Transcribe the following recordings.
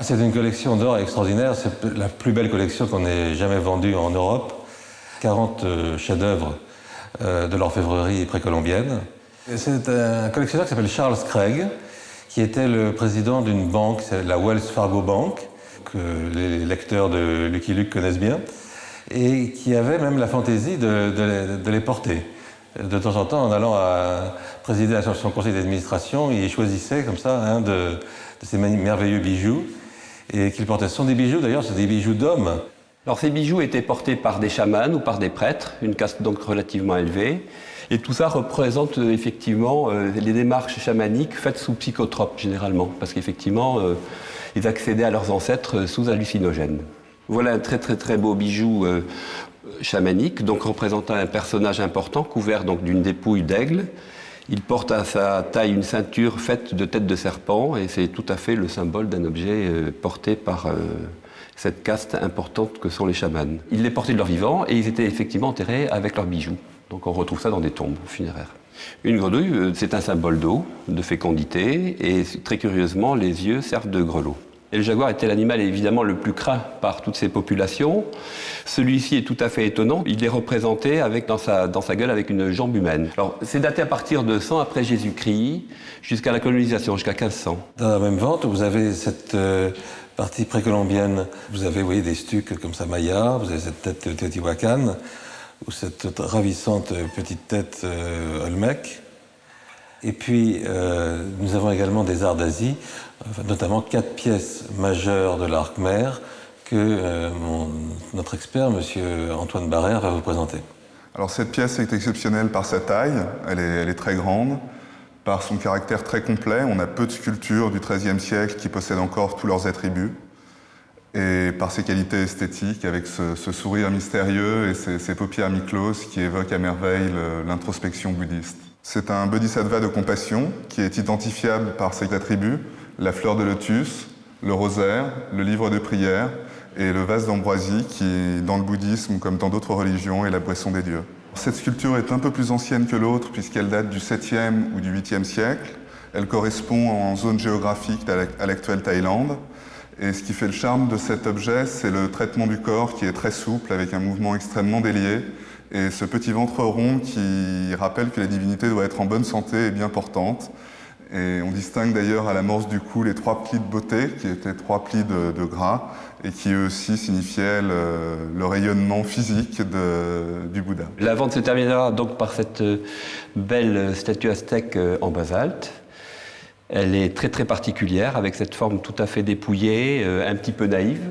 C'est une collection d'or extraordinaire, c'est la plus belle collection qu'on ait jamais vendue en Europe. 40 chefs-d'œuvre de l'orfèvrerie précolombienne. C'est un collectionneur qui s'appelle Charles Craig, qui était le président d'une banque, c'est la Wells Fargo Bank, que les lecteurs de Lucky Luke connaissent bien, et qui avait même la fantaisie de les porter. De temps en temps, en allant présider à son conseil d'administration, il choisissait comme ça un de ces merveilleux bijoux, et qu'il portait. Ce sont des bijoux, d'ailleurs, c'est des bijoux d'hommes. Alors ces bijoux étaient portés par des chamans ou par des prêtres, une caste donc relativement élevée. Et tout ça représente effectivement les démarches chamaniques faites sous psychotropes généralement, parce qu'effectivement, ils accédaient à leurs ancêtres sous hallucinogènes. Voilà un très très très beau bijou chamanique, donc représentant un personnage important, couvert donc d'une dépouille d'aigle. Il porte à sa taille une ceinture faite de têtes de serpent, et c'est tout à fait le symbole d'un objet porté par cette caste importante que sont les chamans. Ils les portaient de leur vivant, et ils étaient effectivement enterrés avec leurs bijoux. Donc on retrouve ça dans des tombes funéraires. Une grenouille, c'est un symbole d'eau, de fécondité, et très curieusement, les yeux servent de grelots. Et le jaguar était l'animal évidemment le plus craint par toutes ces populations. Celui-ci est tout à fait étonnant. Il est représenté dans sa gueule avec une jambe humaine. Alors c'est daté à partir de 100 après Jésus-Christ jusqu'à la colonisation, jusqu'à 1500. Dans la même vente, vous avez cette partie précolombienne. Vous avez des stucs comme ça mayas, vous avez cette tête de Teotihuacan, ou cette ravissante petite tête Olmec. Et puis, nous avons également des arts d'Asie, notamment 4 pièces majeures de l'arc-mer que notre expert, M. Antoine Barrère, va vous présenter. Alors cette pièce est exceptionnelle par sa taille, elle est très grande, par son caractère très complet. On a peu de sculptures du XIIIe siècle qui possèdent encore tous leurs attributs, et par ses qualités esthétiques, avec ce sourire mystérieux et ces paupières mi-closes qui évoquent à merveille l'introspection bouddhiste. C'est un bodhisattva de compassion qui est identifiable par ses attributs, la fleur de lotus, le rosaire, le livre de prière et le vase d'ambroisie qui, dans le bouddhisme comme dans d'autres religions, est la boisson des dieux. Cette sculpture est un peu plus ancienne que l'autre puisqu'elle date du 7e ou du 8e siècle. Elle correspond en zone géographique à l'actuelle Thaïlande. Et ce qui fait le charme de cet objet, c'est le traitement du corps qui est très souple, avec un mouvement extrêmement délié, et ce petit ventre rond qui rappelle que la divinité doit être en bonne santé et bien portante. Et on distingue d'ailleurs à l'amorce du cou les 3 plis de beauté, qui étaient 3 plis de gras, et qui eux aussi signifiaient le rayonnement physique du Bouddha. La vente se terminera donc par cette belle statue aztèque en basalte. Elle est très très particulière, avec cette forme tout à fait dépouillée, un petit peu naïve.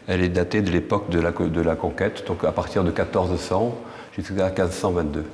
Elle est datée de l'époque de la conquête, donc à partir de 1400 jusqu'à 1522.